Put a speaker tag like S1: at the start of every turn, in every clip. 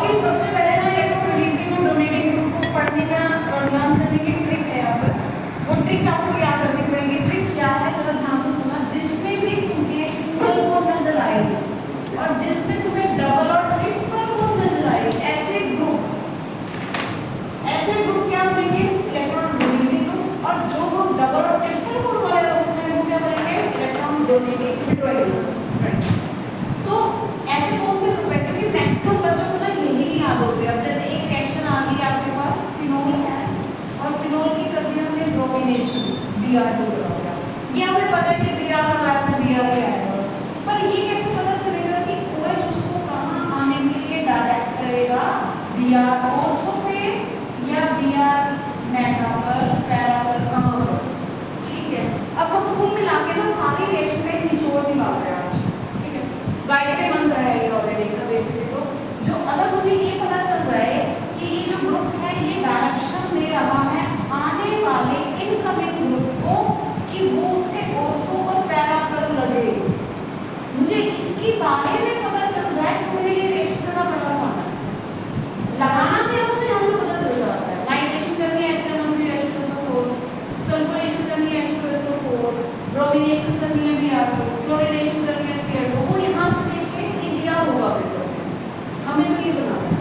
S1: अभी सबसे पहले ना इलेक्ट्रॉन रिलीजिंग और डोनेटिंग ग्रुप को पढ़ने का लर्न करने की ट्रिक है यहाँ पर। वो ट्रिक आपको याद रखनी पड़ेगी। ट्रिक क्या है जरा ध्यान से सुनना। जिसमें भी तुम्हें सिंगल बॉन्ड नजर आएगी और जिसमें तुम्हें डबल और ट्रिपल बॉन्ड नजर आएगी, ऐसे ग्रुप क्या बनेंगे? Electron releasing group. और जो ग्रुप डबल और ट्रिपल बॉन्ड वाले होते हैं वो क्या बनेंगे? Electron donating withdrawing group. तो ऐसे कौन से ग्रुप है? क्योंकि मैक्सिमम बच्चों को ना यही नहीं याद होते। अब जैसे एक रिएक्शन आ गई आपके पास, फिनोल है और फिनोल की कर दिया हमने ब्रोमिनेशन, Br2 हो गया। ये हमें पता है कि Br का जाट में Br के आएगा, पर ये कैसे पता चलेगा कि OH उसको कहाँ आने के लिए डायरेक्ट करेगा? Br ऑर्थो पे या Br मेटा पर, पैरा पर, कहाँ पर? ठीक है, अब हम कुल मिला के ना सारी रिएक्शन का एक निचोड़ निकाल रहे हैं आज। गाइड बन रहा है ये ऑलरेडी का बेसिकली। तो जो अगर मुझे ये पता चल जाए कि ये जो ग्रुप है ये डायरेक्शन दे रहा है आने वाले इनकमिंग ग्रुप को कि वो उसके ऑर्थो और पैरा पर लगे, मुझे इसके बारे में पता चल जाए तो मेरे लिए रिएक्शन करना बड़ा आसान है। लगाना भी है मुझे यहाँ से पता चल जाता है। नाइट्रेशन करनी है HNO3H2SO4, सल्फोनेशन करनी है H2SO4, ब्रोमिनेशन करनी है Br2, क्लोरिनेशन करनी है Cl2। वो यहाँ से लेके ये दिया होगा पेपर में, हमें तो ये बनाना है।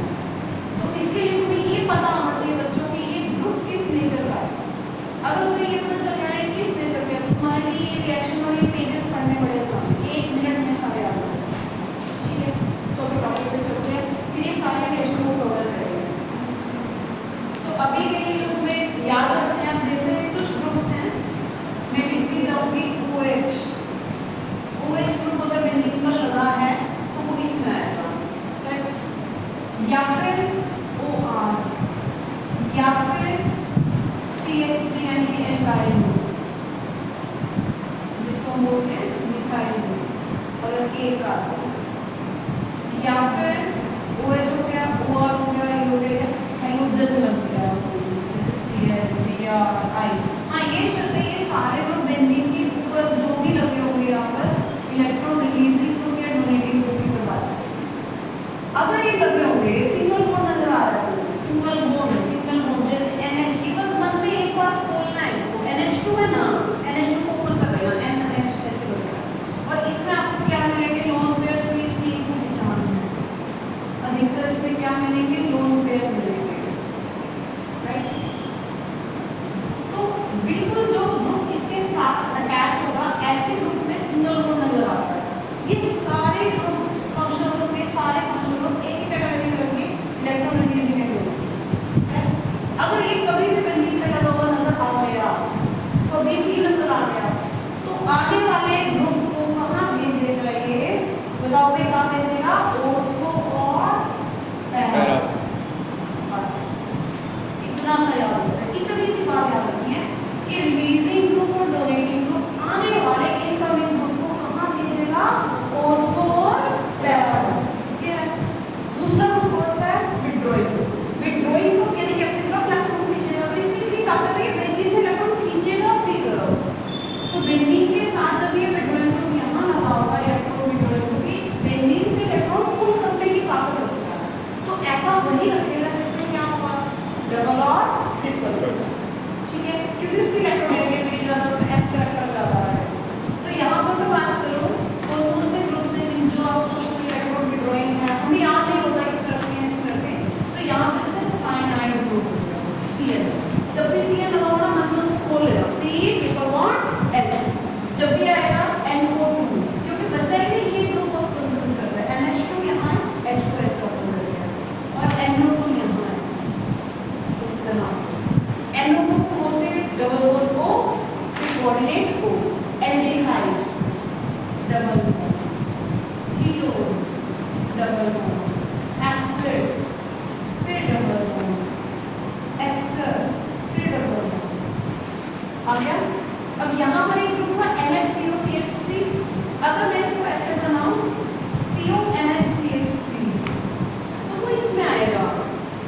S1: तो इसके लिए तुम्हें ये पता होना चाहिए बच्चों कि ये ग्रुप किस नेचर का है। अगर तुम्हें ये पता चल जाए किस नेचर का है, तुम्हारे लिए ये रिएक्शन और ये पेजेस पढ़ने पड़े आसान, 1 मिनट में सारे याद हो जाएंगे। ठीक है, तो अभी टॉपिक पे चलते हैं, फिर ये सारे रिएक्शन को कवर करेंगे। तो अभी के लिए जो तुम्हें याद रखना है, जैसे कुछ ग्रुप्स हैं मैं लिखती जाऊंगी OH ग्रुप अगर बेंजीन पर लगा है तो वो इसमें आएगा, या फिर OR या फिर CH3 यानी कि एल्काइल ग्रुप, जिसको हम बोलते हैं मिथाइल ग्रुप अगर एक का, या फिर OH हो गया, OR हो गया, ये हो गया हाइड्रोजन लग गया जैसे Cl, Br, I। हाँ ये शब्द ये सारे ग्रुप बेंजीन के ऊपर जो भी लगे होंगे यहाँ पर इलेक्ट्रॉन रिलीजिंग ग्रुप या डोनेटिंग ग्रुप की बात है। अगर ये लगे होंगे सिंगल बॉन्ड नजर आ रहा है, सिंगल बॉन्ड जैसे NH की, बस मन में एक बार खोलना है इसको, NH2 है ना, NH2 को ओपन कर देना, NH ऐसे बनेगा। और इसमें आपको क्या मिलेंगे? लोन पेयर्स भी इसकी एक पहचान है। अधिकतर इसमें क्या मिलेंगे? लोन पेयर मिलेंगे, राइट। तो बिल्कुल जो ग्रुप इसके साथ अटैच होगा ऐसे ग्रुप में सिंगल बॉन्ड नजर आता है। ये सारे ग्रुप फंक्शनल ग्रुप के सारे फंक्शनल ग्रुप एक ही कैटेगरी में होंगे, इलेक्ट्रॉन रिलीजिंग के ग्रुप। अगर ये कभी भी बेंजीन पे लगा हुआ नजर आ गया, कभी भी नजर आ गया, तो आने वाले ग्रुप को कहाँ भेजेगा? ये बताओ भाई, कहाँ भेजेगा? ऑर्थो और पैरा। बस इतना सा याद होता है, इतनी सी बात याद रखनी है कि रिलीजिंग ग्रुप और डोनेटिंग ग्रुप आने वाले इनकमिंग ग्रुप को कहाँ भेजेगा? ऑर्थो और पैरा। ठीक है, दूसरा ग्रुप कौन सा है? Withdrawing group. विड्रॉइंग ग्रुप यानी कि अपनी तरफ इलेक्ट्रॉन खींचेगा, तो इसकी इतनी ताकत है बेंजीन से इलेक्ट्रॉन खींचेगा फ्री करो। तो बेंजीन के साथ जब ये विड्रॉइंग ग्रुप यहाँ लगा होगा, इलेक्ट्रॉन विड्रॉइंग ग्रुप भी बेंजीन से इलेक्ट्रॉन पुल करने की ताकत रखता है। तो ऐसा वही रखेगा जिसमें क्या होगा? डबल और ट्रिपल। ठीक है, क्योंकि उसकी इलेक्ट्रोनेगेटिविटी ज़्यादा, उसमें S करैक्टर ज़्यादा है। तो यहाँ पर मैं बात करूँ कौन से ग्रुप से जिन जो आप सोचते हैं इलेक्ट्रॉन विड्रॉइंग है, हमें याद नहीं होता इस तरफ के, इस तरफ के। तो यहाँ पर जैसे साइनाइड ग्रुप Cl, जब भी Cl लगा होगा मतलब उसको खोल लेगा, C ट्रिपल बॉन्ड L। जब भी आएगा NO2, क्योंकि बच्चा ही नहीं ये ग्रुप बहुत कंफ्यूज करता है। NH2 यहाँ है, H2S का फॉर्म है और NO2 यहाँ है, इस तरह से। NO2 को बोलते हैं डबल बॉन्ड O, फिर coordinate O, aldehyde double bond, ketone double bond, acid फिर डबल बॉन्ड, एस्टर फिर डबल बॉन्ड। आ गया? अब यहाँ पर एक ग्रुप था NHCOCH3। अगर मैं इसको ऐसे बनाऊं CONHCH3 तो वो इसमें आएगा।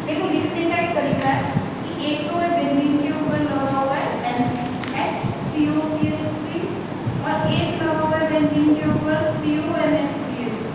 S1: देखो लिखने का एक तरीका है कि एक तो है बेंजीन के ऊपर लगा हुआ है NHCOCH3 और एक लगा हुआ है बेंजीन के ऊपर CONHCH3।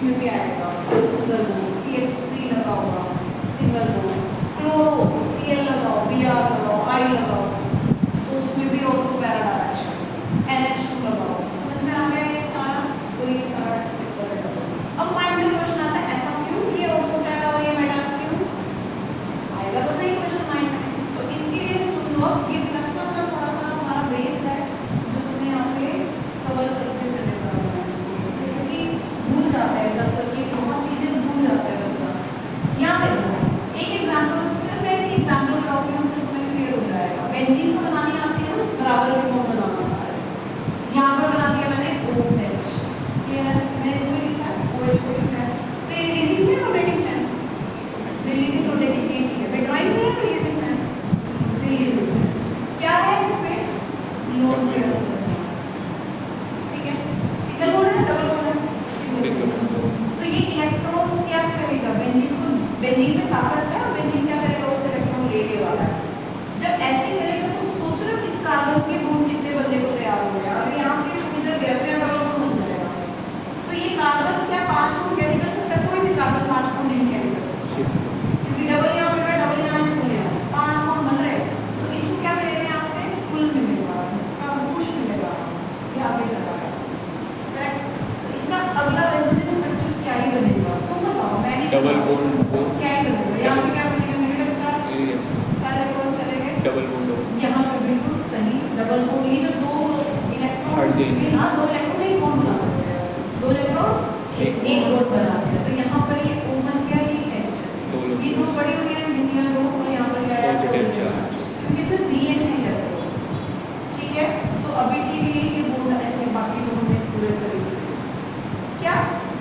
S1: इसमें भी आएगा सिंगल बॉन्ड CH3 लगा होगा सिंगल बॉन्ड, क्लोरो Cl लगाओ, Br लगाओ, I लगाओ, तो उसमें भी ऑर्थो पैरा डायरेक्शन, NH2 लगाओ। समझ में आ गया ये सारा? तो ये सारा ट्रिपल है डबल। अब माइंड में क्वेश्चन आता है ऐसा क्यों, ये ऑर्थो पैरा और ये मेटा क्यों आएगा, तो सही क्वेश्चन माइंड में। तो इसके लिए सुन लो, ये प्लस वन का थोड़ा सा हमारा बेस है जो तुम्हें यहाँ पे कवर करते चलेगा, क्योंकि भूल जाते हैं प्लस वन की बहुत चीजें भूल जाते हैं बच्चा। यहाँ देखो एक एग्जाम्पल, सिर्फ मैं एक एग्जाम्पल बताऊंगी, उससे तुम्हें क्लियर हो जाएगा। बेंजीन को बनानी आती है ना, बराबर के बॉन्ड बनाना सारे। यहाँ पर बना दिया मैंने OH, क्लियर है? मैंने इसमें लिखा है OH को लिखा है, तो ये रिलीजिंग है रोटेटिंग है? रिलीजिंग रोटेटिंग एक ही है, विड्रॉइंग है या रिलीजिंग है? रिलीजिंग है। क्या है इसमें? लोन पेयर, ठीक है? सिंगल बॉन्ड है डबल बॉन्ड है? Single bond. तो ये इलेक्ट्रॉन क्या करेगा, बेंजीन को, बेंजीन में ताकत है और बेंजीन क्या करेगा, उस इलेक्ट्रॉन लेने वाला है। जब ऐसे करेगा तो सोच रहे हो इस कार्बन के बॉन्ड कितने बनने को तैयार हो गया, अगर यहाँ से इधर गया तो यहाँ डबल बॉन्ड बन जाएगा। तो ये कार्बन क्या 5 बॉन्ड कैरी कर सकता है? कोई भी कार्बन 5 बॉन्ड नहीं कैरी कर सकता, क्योंकि डबल यहाँ पे डबल यहाँ से मिलेगा, 5 बॉन्ड बन रहे। तो इसको क्या करेगा, यहाँ से फुल मिलेगा, पुश मिलेगा, ये आगे चला है, करेक्ट? तो इसका अगला रेजोनेंस स्ट्रक्चर क्या ही बनेगा, तुम बताओ। मैंने
S2: डबल बॉन्ड
S1: क्या ही बनेगा, यहाँ पे क्या बनेगा, नेगेटिव चार्ज, सारे इलेक्ट्रॉन चले गए
S2: डबल बॉन्ड,
S1: यहाँ पे बिल्कुल सही डबल बॉन्ड। ये जो दो इलेक्ट्रॉन
S2: हट जाएंगे
S1: ना, दो इलेक्ट्रॉन एक बॉन्ड बनाते हैं, दो इलेक्ट्रॉन एक बॉन्ड बनाते हैं। तो यहाँ पर ये O बन गया, ये H, ये दो बड़ी हो गई बिंदियां दो, और यहाँ पर क्या है
S2: पॉजिटिव चार्ज,
S1: क्योंकि इसमें DNA है इलेक्ट्रॉन, ठीक है? तो अभी के लिए ये बॉन्ड ऐसे, बाकी दोनों में पूरे करेंगे। क्या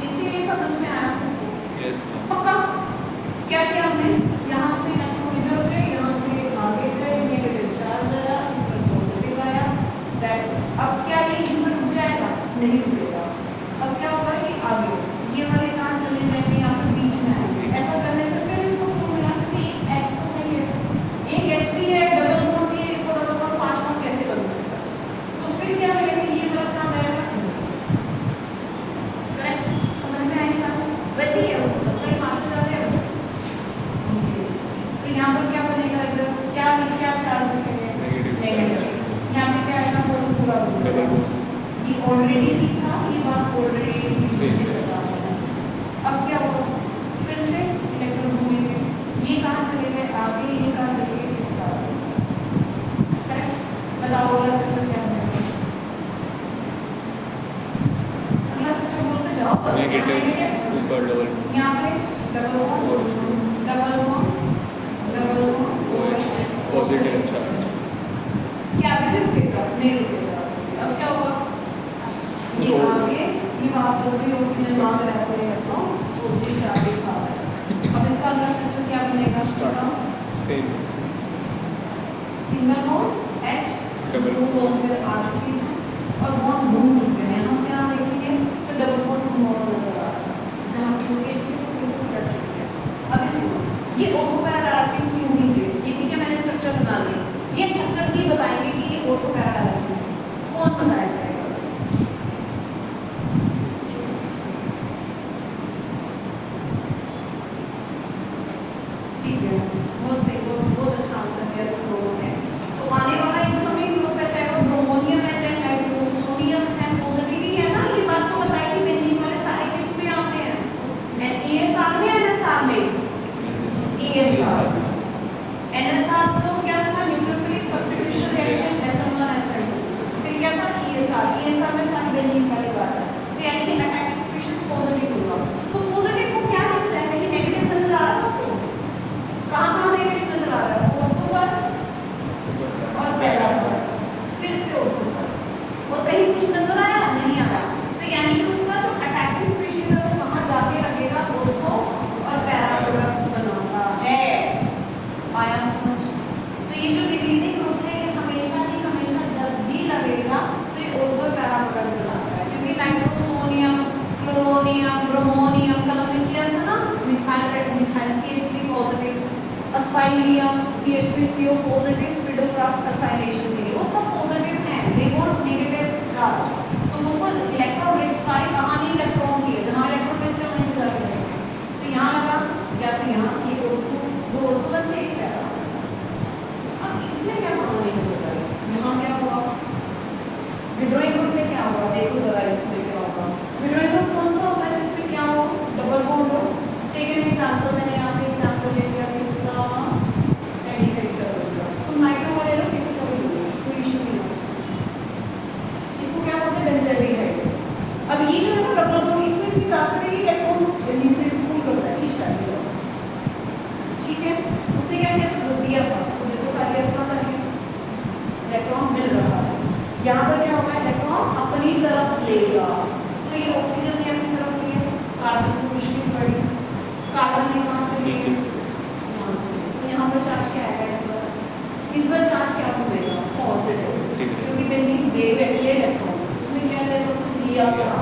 S1: इससे ये समझ में आया सबको?
S2: यस
S1: पक्का? क्या किया हमने, यहाँ से इलेक्ट्रॉन इधर गए, यहाँ से आगे गए, नेगेटिव चार्ज आया, इस पर पॉजिटिव आया, दैट्स। अब क्या ये इधर रुक जाएगा? नहीं रुकेगा। अब क्या होगा कि आगे ये वाले कहाँ चले जाएंगे, यहाँ पर बीच में आएंगे। ऐसा करने से फिर इसको क्यों मिला, क्योंकि एक H तो नहीं है, एक H भी है, डबल बॉन्ड ये डबल बॉन्ड 5 बॉन्ड कैसे बन सकता है? तो फिर क्या करेंगे, ये वाला कहाँ जाएगा, करेक्ट? समझ में आएगा? वैसे ही है, उसको कई मार्क्स जाते हैं बस। तो यहाँ पर क्या बनेगा, इधर क्या क्या चार्ज रखेंगे, नेगेटिव। यहाँ पे क्या आएगा, पूरा
S2: डबल बॉन्ड,
S1: ये ऑलरेडी भी था, ये बात ऑलरेडी
S2: सही है।
S1: अब क्या होगा, फिर से इलेक्ट्रॉन घूमेंगे, ये कहाँ चले गए आगे, ये कहाँ चले गए इस तरह, करेक्ट? बताओ अगला स्ट्रक्चर क्या बनेगा, अगला स्ट्रक्चर बोलते जाओ बस।
S2: नेगेटिव ऊपर डबल,
S1: यहाँ पे double bond, double bond, double bond,
S2: OH positive charge,
S1: क्या अभी भी रुकेगा? नहीं रुकेगा। अब क्या होगा, ये आगे, ये वापस भी ऑक्सीजन वहाँ से रहते हैं इलेक्ट्रॉन, पॉजिटिव चार्ज दिखा रहा है। अब इसका अगला स्ट्रक्चर क्या बनेगा,
S2: same
S1: single bond H,
S2: double
S1: दो बॉन्ड फिर आ चुके हैं और बॉन्ड घूम चुके हैं। यहाँ से यहाँ देखेंगे तो डबल बॉन्ड घुमाव नजर आ रहा है, जहाँ लोकेशन पे तो बिल्कुल कट चुके हैं। अब इसको ये ऑर्थो पैरा डायरेक्टिंग क्यों नहीं थे, ये ठीक है मैंने स्ट्रक्चर बना दिया, ये स्ट्रक्चर ही बताएंगे कि ये ऑर्थो पैरा डायरेक्टिंग कौन बताएगा? ठीक है, बहुत सही, बहुत अच्छा आंसर दिया तुम लोगों ने। तो आने वाला एक हमें ग्रुप है, चाहे वो ब्रोमोनियम है चाहे नाइट्रोसोनियम है, पॉजिटिव ही है ना, ये बात तो बताई थी। बेंजीन वाले सारे किस में आते हैं, ESR में, NSR में, ESR। NSR तो क्या था, nucleophilic substitution reaction, SN1 SN2। फिर क्या था, ESR में सारी बेंजीन वाली बात है। तो यानी कि अटैकिंग स्पीशीज पॉजिटिव होगा। तो पॉजिटिव को क्या दिख रहा है, कहीं नेगेटिव नजर आ रहा है उसको? कहाँ नेगेटिव नजर आ रहा है, ऑर्थो पर और पैरा पर, फिर से ऑर्थो पर, और कहीं कुछ नजर आया नहीं आया। तो यानी कि उसका जो अटैकिंग स्पीशीज है वो कहाँ जाके लगेगा, ऑर्थो और पैरा पर बनाता है। आया समझ? तो ये जो रिलीजिंग ग्रुप है ये हमेशा ही हमेशा जब भी लगेगा तो ये ऑर्थो और पैरा पर बनाता है, क्योंकि नाइट्रोसोनियम, क्लोरोनियम, ब्रोमोनियम का हमने किया था ना, methyl CH3 positive, acylium CH3CO positive, Friedel Crafts acylation के लिए वो सब पॉजिटिव हैं, दे वांट नेगेटिव चार्ज। तो वो इलेक्ट्रॉन रिच सारी कहानी इलेक्ट्रॉन की है, जहाँ इलेक्ट्रॉन रिच विड्रॉइंग ग्रुप में क्या होगा, देखो जरा इसमें क्या होगा। विड्रॉइंग ग्रुप कौन सा होता है जिसमें क्या हो, डबल बॉन्ड हो। टेक एन एग्जांपल, मैंने यहाँ पे एग्जांपल ले लिया किसका, एडिकेटर होगा। तो नाइट्रो वाले लोग किसी का भी लो, कोई इशू नहीं है उससे। इसको क्या बोलते हैं, बेंज़ोइड। अब ये जो है ना डबल बॉन्ड, इसमें भी ताकत है कि इलेक्ट्रॉन जल्दी से पुल करता है, खींचता है। ठीक है, उसने क्या किया, तो दिया था, तो देखो सारी इलेक्ट्रॉन मिल रहा है। यहाँ पर क्या होगा, इलेक्ट्रॉन अपनी तरफ लेगा। तो ये ऑक्सीजन ने अपनी तरफ लिया, कार्बन को मुश्किल पड़ी, कार्बन ने कहाँ से लिया,
S2: नीचे से।
S1: यहाँ से। तो यहाँ पर चार्ज क्या आएगा इस बार चार्ज क्या होगा, पॉजिटिव, क्योंकि बेंजीन दे बैठी है इलेक्ट्रॉन, उसमें क्या रहेगा, तो दिया गया।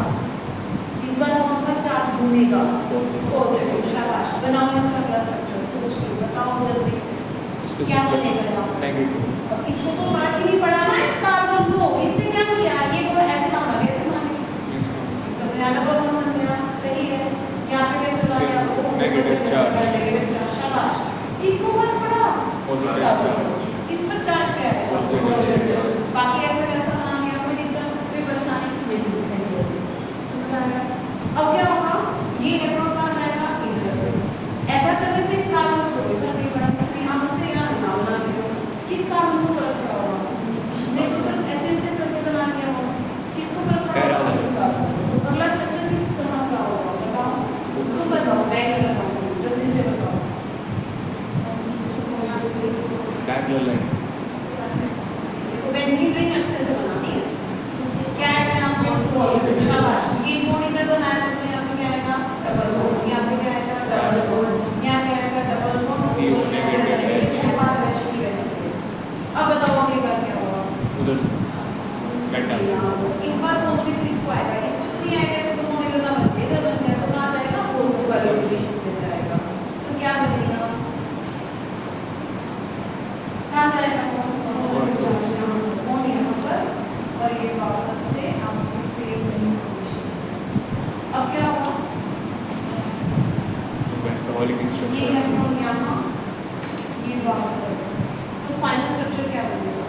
S1: इस बार कौन सा चार्ज घूमेगा, पॉजिटिव। शाबाश, बनाओ इसका अगला स्ट्रक्चर, सोच के बताओ जल्दी से क्या बनेगा यहाँ पर।
S2: नेगेटिव।
S1: अब इसको तो फर्क ही नहीं पड़ा ना इस कार्बन को, इसने क्या किया, ये बोल ऐसे माना गया, ऐसे माने इसका तो यहाँ डबल बॉन्ड बन गया, सही है। यहाँ पे क्या चला गया,
S2: नेगेटिव चार्ज।
S1: नेगेटिव चार्ज, शाबाश। किसको फर्क पड़ा,
S2: पॉजिटिव चार्ज।
S1: इस पर चार्ज क्या है, पॉजिटिव। बाकी ऐसा कैसा बना गया, कोई दिक्कत, कोई परेशानी नहीं, सही है, समझ आ गया। अब क्या होगा, ये इलेक्ट्रॉन कहाँ जाएगा, इधर। ऐसा करने से इस कार्बन को कोई फर्क नहीं पड़ा, इसलिए यहाँ से यहाँ ना बना दिया। किस कार्बन को फर्क पड़ा होगा, इसने तो सिर्फ ऐसे ऐसे करके बना दिया होगा, किसको फर्क पड़ा होगा, इस कार्बन को। अगला स्ट्रक्चर किस तरह का होगा, बताओ तो बताओ, मैं बताऊँ, जल्दी से बताओ।
S2: Parallel lines.
S1: देखो बेंजीन रिंग अच्छे से बनानी है, क्या आएगा यहाँ पे, पॉजिटिव, शाबाश। ये बॉन्ड इधर बनाया तो यहाँ पे क्या आएगा, डबल बॉन्ड, यहाँ पे क्या आएगा, डबल बॉन्ड, यहाँ क्या आएगा, डबल बॉन्ड।
S2: CO negative.
S1: अब बताओ आगे का क्या होगा,
S2: उधर मेटल।
S1: इस बार पॉजिटिव किसको आएगा, इसको तो नहीं आएगा, इसको तो बॉन्ड इधर बन गया, इधर बन गया, तो कहाँ जाएगा, ऑर्थो वाले पोजीशन पे जाएगा। तो क्या बनेगा, कहाँ जाएगा, बॉन्ड यहाँ पर, और ये वापस से आपकी सेम पोजीशन। अब क्या होगा,
S2: वैसा वाली
S1: ये
S2: स्ट्रक्चर।
S1: इलेक्ट्रॉन यहाँ, ये वापस, तो फाइनल स्ट्रक्चर क्या बनेगा,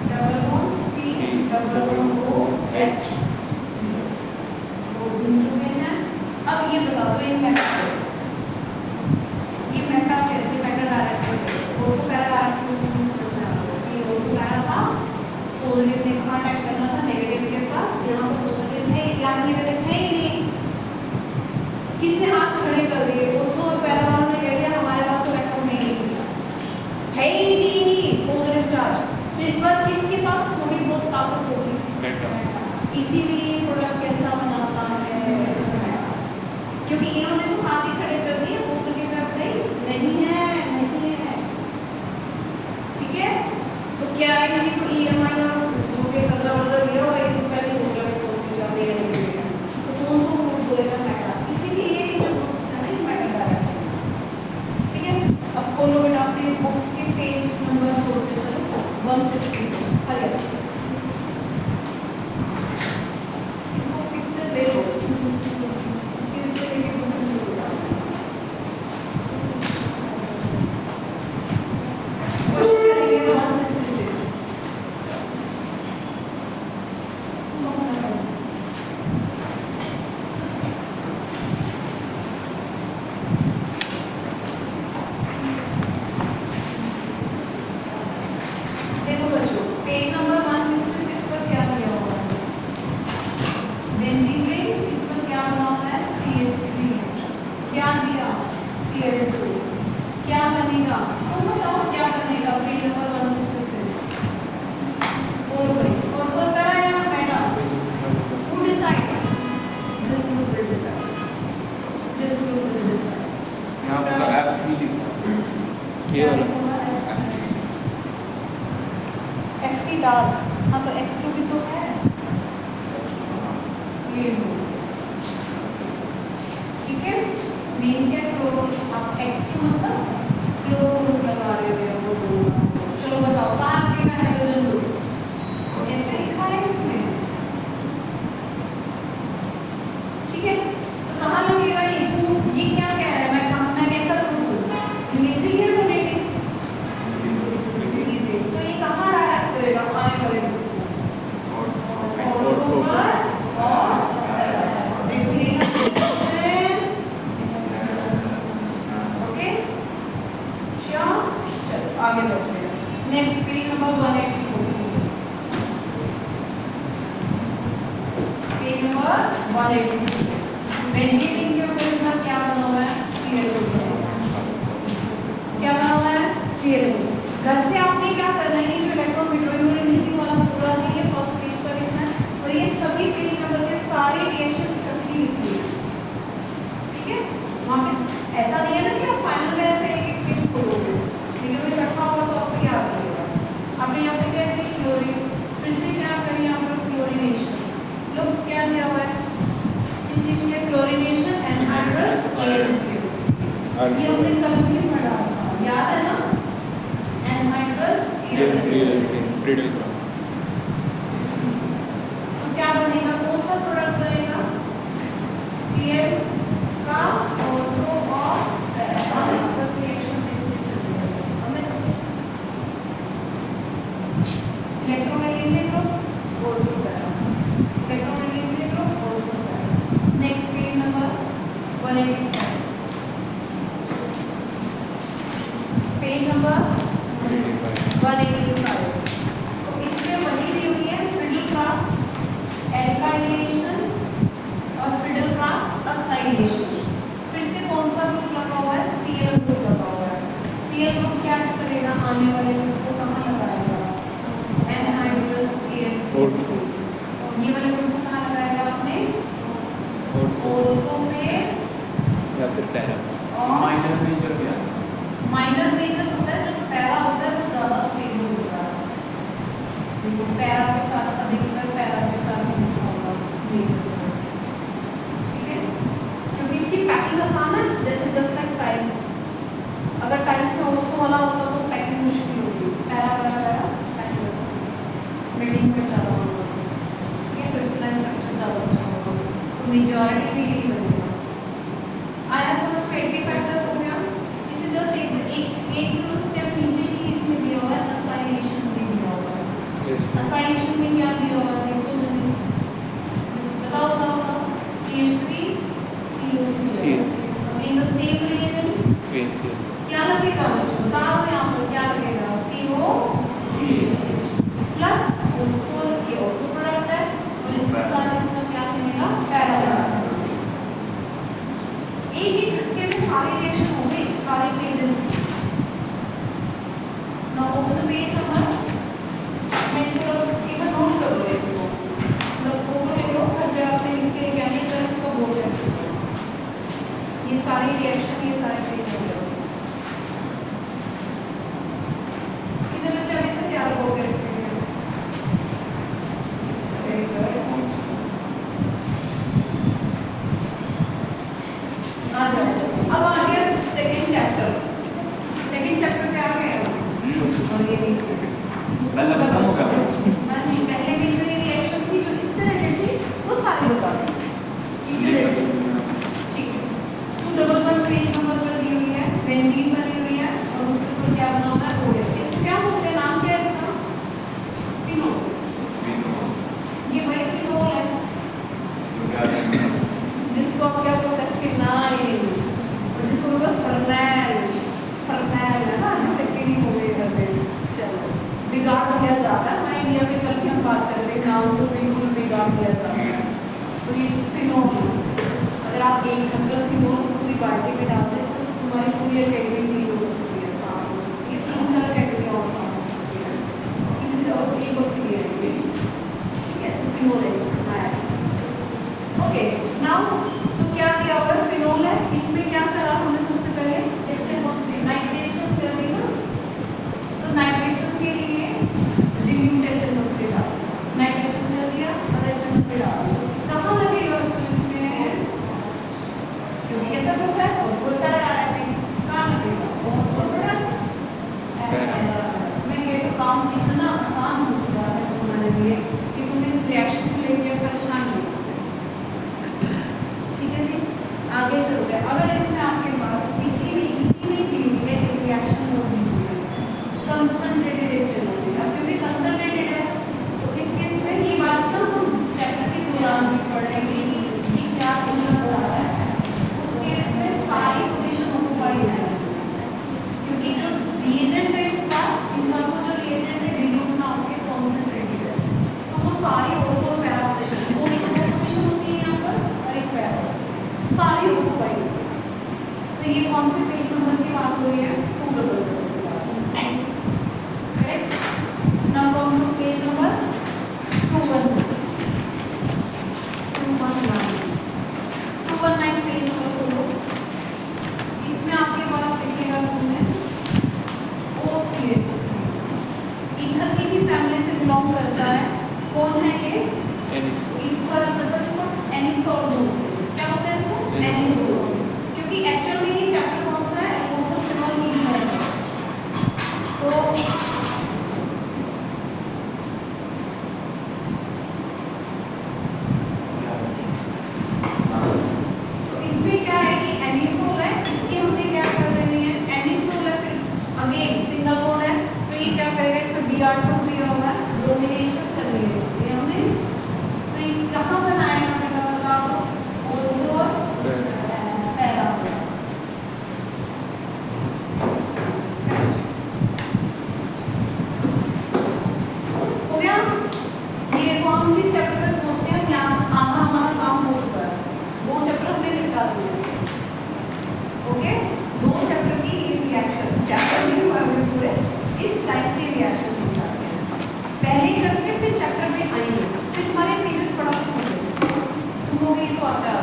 S1: double bond C, double bond O, H, वो बन चुके हैं। अब ये बता दो ये मेटा कैसे, ये मेटा कैसे, मेटा डायरेक्ट वो तो पैरा डायरेक्ट नहीं समझ में आ रहा है, ये वो तो पैरा था, पॉजिटिव ने कहाँ अटैक करना था, नेगेटिव के पास, यहाँ तो पॉजिटिव है, यहाँ नेगेटिव है ही नहीं, किसने हाथ खड़े कर दिए, वो तो पैरा वालों ने कह दिया हमारे पास तो इलेक्ट्रॉन नहीं है ही नहीं, पॉजिटिव चार्ज। तो इस बार किसके पास थोड़ी बहुत ताकत होगी,
S2: मेटल।
S1: इसीलिए प्रोडक्ट कैसा बनाता है, क्योंकि इन्होंने तो हाथ ही खड़े कर दिए, पॉजिटिव नहीं है, नहीं है, ठीक है। तो क्या है, यदि तो EMI और जो के कर्जा वर्जा लिया हुआ है तो पहले बोल रहा है पॉजिटिव चार्ज देगा, तो कौन सा ग्रुप बोलेगा, मेटा। इसीलिए ये जो ग्रुप है ना, ये मेटा डायरेक्ट है, ठीक है। अब खोलो बेटा अपने बुक्स के पेज नंबर 4 पे चलो, 166, हरी इसको पिक्चर ले लो, इसकी पिक्चर लेके क्वेश्चन करेंगे 166। देखो बच्चों, पेज नंबर 166 पर क्या दिया हुआ है, बेंजीन रिंग, इस पर क्या बना हुआ है, CH3, क्या दिया, Cl2, क्या बनेगा, तो बताओ क्या बनेगा, पेज नंबर 166, और करा या बेटा, who decides, this group will decide, this group will decide,
S2: यहाँ पर F ही लिखा। ये वाला।
S1: Fe डाल, हाँ तो X2 भी तो है, ये लो, ठीक है। मेन क्या क्लोरो, आप X2 मतलब क्लोरो लगा रहे हो, वो दो। चलो बताओ कहाँ लगेगा हाइड्रोजन ग्रुप, ऐसे लिखा है इसमें, ठीक है। तो कहाँ लगेगा ये, ये क्या कह रहा है, मैं कैसा करूँ, रिलीजिंग या रोटेटिंग, करेगा आने वाले ओके श्योर। चलो आगे बढ़ते हैं। Next page number 184, page number 184। Benzene के ऊपर क्या बना हुआ है? CL2। क्या बना हुआ है? CL2। घर से आपने क्या करना है, जो इलेक्ट्रॉन रिलीजिंग वाला पूरा है ये फर्स्ट पेज पर लिखना है और ये सभी पेज नंबर के सारे रिएक्शन इकट्ठी लिखनी है, ठीक है। वहाँ पे ऐसा नहीं है ना कि आप फाइनल में ऐसे एक एक पेज खोलोगे, लेकिन वो इकट्ठा होगा तो आपको याद रहेगा। आपने यहाँ पे क्या है क्लोरीन, फिर से क्या करें यहाँ पर क्लोरीनेशन। लोग क्या दिया हुआ है किस चीज के? Chlorination anhydrous AlCl। ये हमने कल भी पढ़ा था, याद है ना? Anhydrous AlCl।
S2: Friedel cross.
S1: तो क्या बनेगा? कौन सा प्रोडक्ट बनेगा? Cl का ऑर्थो और पैरा। बस रिएक्शन देखते चलिए। हमें electrolysis group ortho para, electrolysis group ortho para. Next page number 185, page number 185। तो इसमें वही दी हुई है फ्रिडल का एल्काइलेशन और फ्रिडल का असाइलेशन। फिर से कौन सा ग्रुप लगा हुआ है? Cl ग्रुप लगा हुआ है। Cl ग्रुप क्या करेगा? आने वाले ग्रुप को कहाँ लगाएगा? Anhydrous AlCl। ये वाले ग्रुप को कहाँ लगाएगा आपने? ऑर्थो पे
S2: या फिर पैरा।
S1: और
S2: माइनर मेजर क्या?
S1: माइनर मेजर होता है, जो पैरा होता है वो ज्यादा स्टेबल होता है। देखो पैरा के साथ अधिकतर पैरा के साथ लिखा होगा मेजर, ठीक है, क्योंकि इसकी पैकिंग आसान है। जैसे जस्ट लाइक टाइल्स, अगर टाइल्स में ऑर्थो वाला होता तो पैकिंग मुश्किल होती। पैरा पैकिंग आसान, बिल्डिंग में ज़्यादा होगा, ठीक है, क्रिस्टलाइन स्ट्रक्चर ज़्यादा अच्छा होगा। तो मेजॉरिटी में यही बनेगा। आया समझ में? 85 तक हो गया। इसे जस्ट एक स्टेप नीचे ही इसमें दिया हुआ है असाइलेशन में दिया हुआ है। असाइलेशन में क्या दिया हुआ है? देखो जल्दी बताओ बताओ। CH3COCl। Again the same reagent क्या लगेगा बच्चों? बताओ यहाँ पर क्या लगेगा? COCH प्लस ऑर्थो, ये ऑर्थो प्रोडक्ट है और इसके साथ इसका क्या बनेगा? Para product. एक ही झटके में सारी रिएक्शन हो गई, सारे पेजेस में। Now open the page number, मैं इसको एक बार नोट कर लो, इसको मतलब फोटो ले लो, फिर आपने लिख के क्या नहीं कर इसका बोर्ड टेस्ट करो। ये सारी रिएक्शन, ये सारे पेज होंगे इसमें। कितने बच्चे अभी से तैयार हो गए इसके लिए? Very good. अब आ गया सेकंड चैप्टर। सेकंड चैप्टर पे आ गया और ये
S2: पहले खत्म हो गया।
S1: नहीं, पहले भी जो रिएक्शन थी जो इससे रिलेटेड थी वो सारी बता दी इससे रिलेटेड, ठीक है। 211 पेज नंबर पर दी हुई है, बेंजीन बनी हुई है और उसके ऊपर क्या बना हुआ है? OH। इसको क्या बोलते हैं? नाम क्या है इसका? फिनोल। ये वही फिनोल है जिसको आप क्या बोलते हैं? फिनाइल। और जिसको बोलते हैं फर्नैल। फर्नैल है ना, जिसे क्लीनिंग हो गई करते हैं। चलो बिगाड़ दिया जाता है। मैं इंडिया में कल भी हम बात कर रहे थे, नाम तो बिल्कुल बिगाड़ दिया जाता है। तो ये फिनोल, अगर आप एक ढक्कन फिनोल पूरी बाल्टी में डाल दें तो तुम्हारी पूरी कैटेगरी क्लीन हो सकती है, साफ हो सकती है। 3-4 कैटेगरी और साफ हो सकती है, और एक और क्लियर है, ठीक है। तो फिनोल है ओके। नाउ तो क्या दिया हुआ है? फिनोल है। इसमें क्या करा हमने? सबसे पहले नाइट्रेशन कर दी ना, तो नाइट्रेशन के लिए dilute HNO3 डाल, नाइट्रेशन कर दिया और HNO3 डाल। कहाँ लगेगा बच्चों इसमें? क्योंकि कैसा ग्रुप है? ऑर्थो पैरा है, कहाँ लगेगा? ऑर्थो प्रोडक्ट सारी ऑक्यूपाई। तो ये कौन से पेज नंबर की बात हो रही है? 200 correct. Now come to page number 219 page number खोलो। इसमें आपके पास दिखेगा तुम्हें OCH ईथर की भी फैमिली से बिलोंग करता है। कौन है ये? ईथर मतलब इसको एनिसोल बोलते हैं। क्या बोलते हैं इसको? एनिसोल। क्योंकि एक्चुअल में ये चैप्टर कौन सा है? Alcohol phenol ether. तो इसमें क्या है कि एनिसोल है, इसकी हमने क्या कर देनी है? एनिसोल है, फिर अगेन सिंगल बॉन्ड है, तो ये क्या करेगा? इसमें Br2 दिया हुआ है, ब्रोमिनेशन करनी है इसलिए हमने। तो ये कहाँ बनाएगा बेटा बताओ? ऑर्थो और पैरा। हो गया? ये देखो हम जिस चैप्टर तक पहुंचते हैं यहाँ आधा हमारा काम हो चुका है। 2 चैप्टर हमने निपटा दिए। ओके, 2 चैप्टर की रिएक्शन, चैप्टर नहीं हुआ है पूरे, इस टाइप के रिएक्शन निपटाते हैं। पहले करके फिर चैप्टर में आएंगे, फिर तुम्हारे पेजेस पढ़ा तुमको भी तो आता है।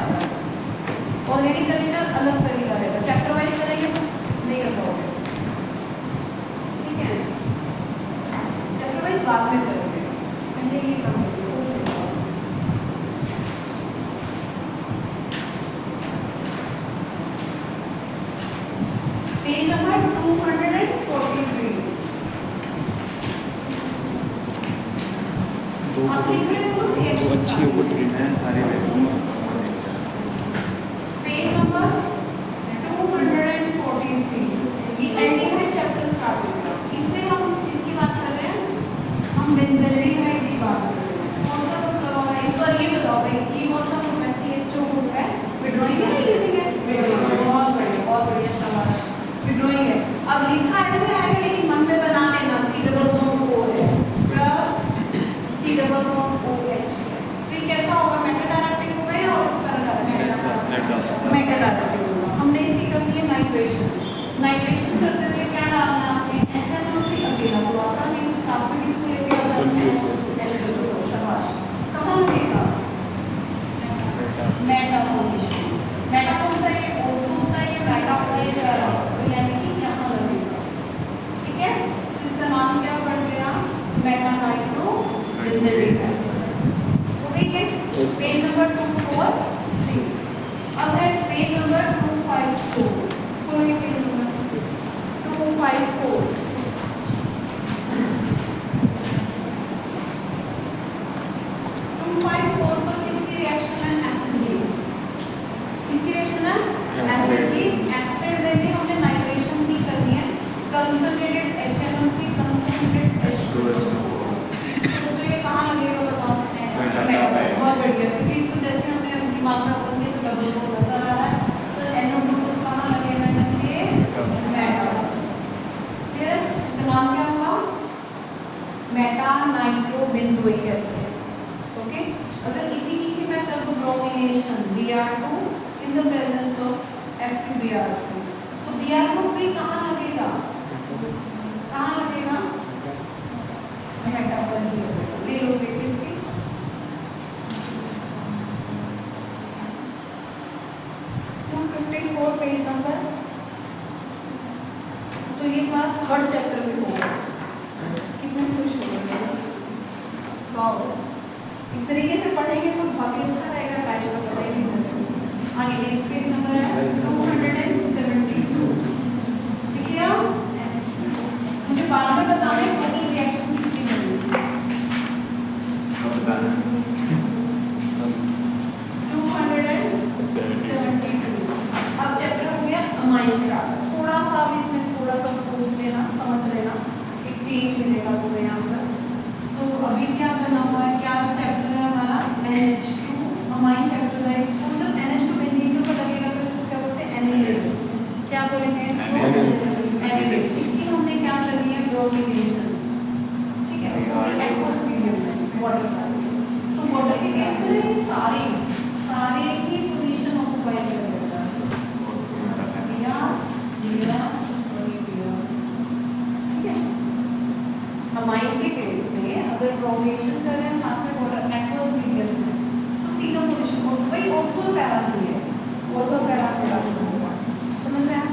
S1: ऑर्गेनिक कल्चर अलग तरीका रहेगा, चैप्टर वाइज चलेंगे तो नहीं कर पाओगे। ठीक है, चैप्टर वाइज बाद में करेंगे, पहले ये काम करेंगे। Page number 243। आप लिख रहे हो
S2: जो
S1: रिएक्शन
S2: अच्छी वो ट्रेन है सारे
S1: पेज नंबर 243। ये एल्डिहाइड चैप्टर स्टार्ट होगा। इसमें हम किसकी बात कर रहे हैं? हम बेंज़ल्डिहाइड की बात कर रहे हैं। कौन सा ग्रुप लगा हुआ है? इस बार ये बताओ भाई, ये कौन सा ग्रुप है? CHO ग्रुप है। विड्रॉइंग है किसी के? विड्रॉइंग। बहुत बढ़िया, शाबाश। विड्रॉइंग है। अब लिखा ऐसे आएगा लेकिन मन में बना लेना, C डबल बॉन्ड O है, C डबल बॉन्ड OH है। तो ये कैसा होगा? मेटाडायरेक्टिव होगा या मेटाडायरेक्टिव होगा? हमने इसकी कर दी है नाइट्रेशन। नाइट्रेशन करते हुए क्या डालना है आपने? HNO3 अकेला तो आता नहीं, साथ में किसको लेके आ जाते हैं? शाबाश। कहाँ लगेगा? मेटाफॉर्मेशन। मेटा कौन सा है? ऑर्थो होता है, ये मेटा होता है, पैरा। तो यानी कि यहाँ लगेगा। ठीक है, तो इसका नाम क्या पड़ गया? Meta nitro benzaldehyde. हो गई है? Page number 243। अब है पेज नंबर 254। खोलिए पेज नंबर 254। 254 पर किसकी रिएक्शन है? एसिड की। किसकी रिएक्शन है? एसिड की। एसिड में भी हमने नाइट्रेशन की करनी है, कंसंट्रेटेड HNO3 कंसंट्रेटेड H2SO। तो जो ये कहाँ लगेगा बताओ? बहुत बढ़िया, क्योंकि इसको जैसे हमने दिमाग में अपन तो डबल बॉन्ड नजर आ रहा है, तो NO2 कहाँ लगेगा? इसलिए मेटा। फिर इसका नाम क्या होगा? Meta nitro benzoic acid. Okay, अगर इसी की मैं कर दूं bromination Br2 in the presence of FeBr2, तो Br2 भी कहाँ लगेगा? कहाँ लगेगा? मेटा पर ही लगेगा। ले लो बेटे इसकी। Page number. तो ये बात 3rd चैप्टर में होगा। कितने खुश हो गए? वाओ, इस तरीके से पढ़ेंगे तो बहुत ही अच्छा रहेगा। टाइटल पढ़ेंगे आगे। इस पेज नंबर है 272। लिखिए आप, मुझे बाद में बताना टोटल रिएक्शन कितनी बनी। 272। अब चैप्टर हो गया अमाइन्स का। थोड़ा सा भी इसमें थोड़ा सा सोच लेना, समझ लेना, एक चेंज मिलेगा तुम्हें यहाँ पर। तो अभी क्या बना हुआ है? क्या चैप्टर है हमारा? NH2 अमाइन चैप्टर है। इसको जब NH2 बेंजीन के ऊपर लगेगा तो इसको क्या बोलते हैं? एनिलेट। क्या बोलेंगे इसको? एनिलेट। इसकी हमने क्या करनी है? ब्रोमिनेशन। ठीक है, एक्वस मीडियम में वाटर का। तो वाटर के केस में सारे ही पोजीशन वाई कर देता है लिया लिया और ये लिया। ठीक है, अमाइन के केस में अगर प्रोपेगेशन कर रहे हैं साथ में और एक्वस मीडियम में तो तीनों पोजीशन को वही ऑर्थो पैरा ही है, ऑर्थो पैरा पैरा होगा। समझ में आया?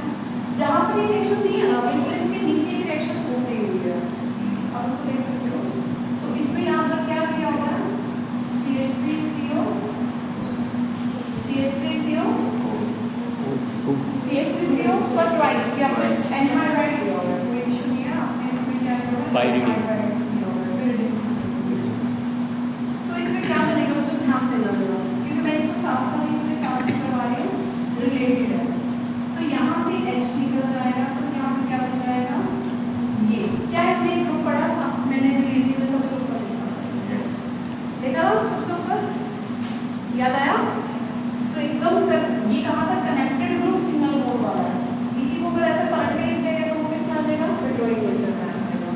S1: जहाँ पर ये रिएक्शन नहीं है ना बिल्कुल इसके नीचे की रिएक्शन हो गई हुई है, आप उसको देख सकते हो। तो इसमें यहाँ पर क्या किया हुआ है, CH3CO CH3CO पर ट्वाइस या फिर एनहाइड्राइड किया हुआ है, कोई इशू नहीं है। आपने इसमें क्या किया हुआ है,
S2: पाइरिडिन।
S1: एनहाइड्राइड किया हुआ है, pyridine। तो इसमें क्या बनेगा मुझे ध्यान देना होगा क्योंकि मैं इसको साथ साथ इसके साथ करवा रही हूँ, रिलेटेड है। तो यहाँ से H निकल जाएगा तो यहाँ पे क्या बन जाएगा, ये क्या है, हमने ग्रुप पढ़ा था, मैंने रिलीजिंग में सबसे ऊपर लिखा था, देखा सबसे ऊपर याद आया। तो एकदम ये कहा था कनेक्टेड ग्रुप सिंगल बोन्ड वाला है, इसी को अगर ऐसे पलट के लिख देंगे तो वो किसमें आ जाएगा, पेट्रोइक नेचर में आ जाएगा।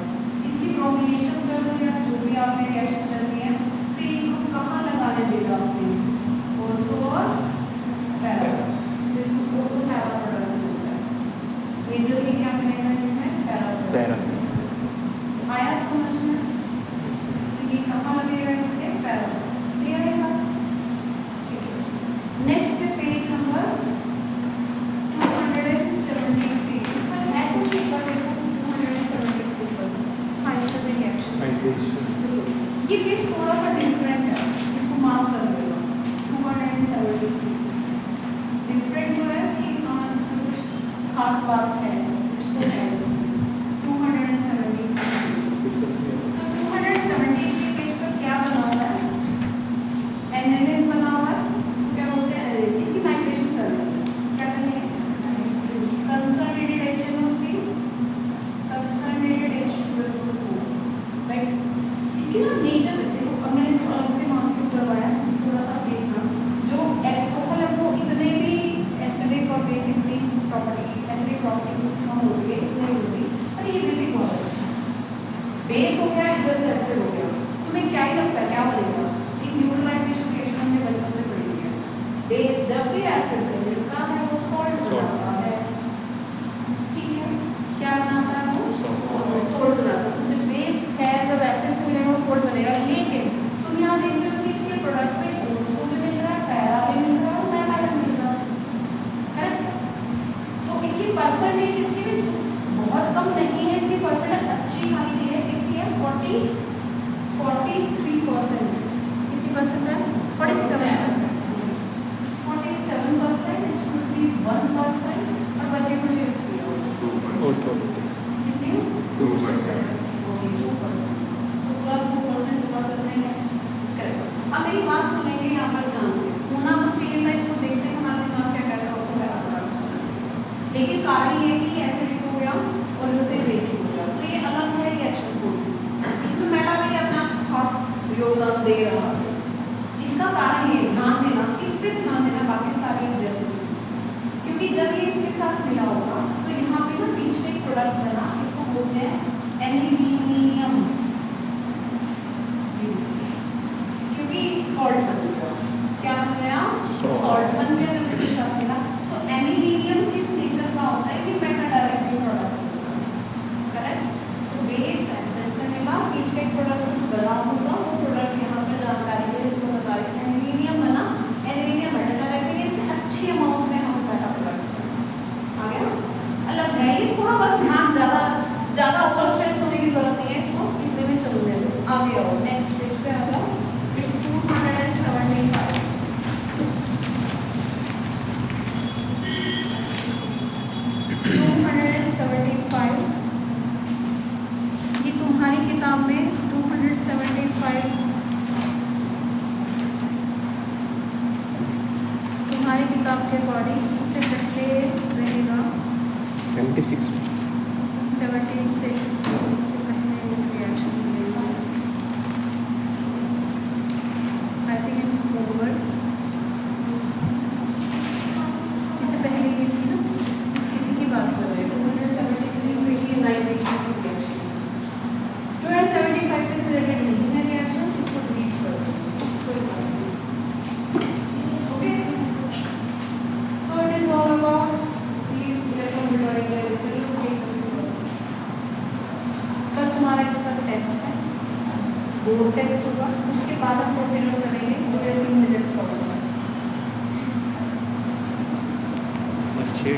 S1: इसकी प्रोमिनेशन कर दो या जो भी आपने रिएक्शन करनी है तो ये ग्रुप कहाँ लगाने देगा आपने, ऑर्थो और पैरा, तो इसको ऑर्थो पैरा प्रोडक्ट होता है। मेजरली क्या मिलेगा इसमें, पैरा आया समझ में। तो ये कहाँ लगेगा, इसके पैरा, क्लियर है बात? ठीक है, नेक्स्ट पेज नंबर 273, इसका है कुछ एक बार देखो 273 पर। हाँ, इस पर रिएक्शन ये पेज थोड़ा सा डिफरेंट है, इसको मार्क कर देगा 273 डिफरेंट जो है कि हाँ इसमें कुछ खास बात है, कुछ तो है इसमें। 273 तो 273 पेज पर क्या बना हुआ है, एनिलिन बना हुआ है, इसको क्या बोलते हैं, इसकी नाइट्रेशन कर रहे हैं, क्या करनी है, कंसर्नेटेड HNO3 कंसर्नेटेड H2SO4, राइट। इसकी ना नेचर देखो, अब मैंने इसको अलग से मान के करवाया, थोड़ा सा देखना, जो एल्कोहल है वो इतने भी एसिडिक और बेसिकली एसिडिक प्रॉपर्टीज कम होती है, नहीं होती, पर ये बेसिक बहुत अच्छा है। बेस हो गया, इधर से एसिड हो गया, तुम्हें क्या ही लगता है क्या बनेगा, एक न्यूट्रलाइजेशन रिएक्शन हमने बचपन से पढ़ी है, बेस जब भी एसिड से मिलता है वो सॉल्ट बनाता है। ठीक है, क्या बनाता है वो, सॉल्ट बनाता है। तो जब बेस है जब एसिड से मिलेगा वो सॉल्ट बनेगा, लेकिन तुम यहाँ देख रहे हो कि इसके प्रोडक्ट में ऑर्थो भी मिल रहा है, पैरा भी मिल रहा है और पैरा भी मिल रहा है, करेक्ट। तो इसकी परसेंटेज इसकी बहुत कम नहीं है, इसकी परसेंटेज अच्छी खासी है, कितनी है 43%, कितनी परसेंट है 47%, 47%, 51% और बचे कुछ इसकी
S2: ऑर्थो
S1: कितनी 2%, तो प्लस 2% हुआ तो नहीं है, करेक्ट। अब मेरी बात सुनेंगे यहाँ पर ध्यान से, होना तो चाहिए था, इसको देखते हैं हमारा दिमाग क्या कहता है, तो मेरा होना चाहिए, लेकिन कारण ये है कि एसिडिक हो गया और जैसे बेसिक हो गया, तो ये अलग है रिएक्शन कोड, इसमें मेटा भी अपना खास योगदान दे रहा है। इसका कारण ये ध्यान देना, इस पे ध्यान देना, बाकी सारी जैसे, क्योंकि जब ये इसके साथ मिला होगा तो यहाँ पे ना बीच में एक प्रोडक्ट बना, इसको बोलते हैं एनिलीनियम, क्योंकि सॉल्ट बन गया, क्या बन गया, सॉल्ट बन गया जब इसके साथ मिला। तो एनिलीनियम किस नेचर का होता है कि मेटा डायरेक्टिव प्रोडक्ट होता है, करेक्ट। तो बेस एसिड से मिला, बीच में एक प्रोडक्ट कुछ बना होगा, वो प्रोडक्ट यहाँ पर जानकारी के लिए तुमको बता रही है, एनिलीनियम बना, एनिलीनियम मेटा डायरेक्टिव, इसमें अच्छी अमाउंट में हम मेटा प्रोडक्ट आ गया, अलग है ये, थोड़ा बस ध्यान ज़्यादा ओवर स्ट्रेस होने की जरूरत नहीं है, इसको इतने में चलो ले लो। आगे आओ, नेक्स्ट पेज पे आ जाओ, इट्स 275, 275, ये तुम्हारी किताब में 275, तुम्हारी किताब के अकॉर्डिंग इससे पहले रहेगा
S2: 76
S1: 76, इससे पहले रिएक्शन मिलेगा, आई थिंक इट्स ओवर, इससे पहले ये थी ना, किसी की बात कर रहे हैं 273 में ये नाइट्रेशन की रिएक्शन, 275 पे से रिलेटेड नहीं है रिएक्शन, इसको डिलीट कर दो, कोई बात नहीं, ओके। टेस्ट है, बोर्ड टेस्ट होगा, उसके बाद हम प्रोसीजर करेंगे 2 या 3 मिनट का होगा।
S2: अच्छे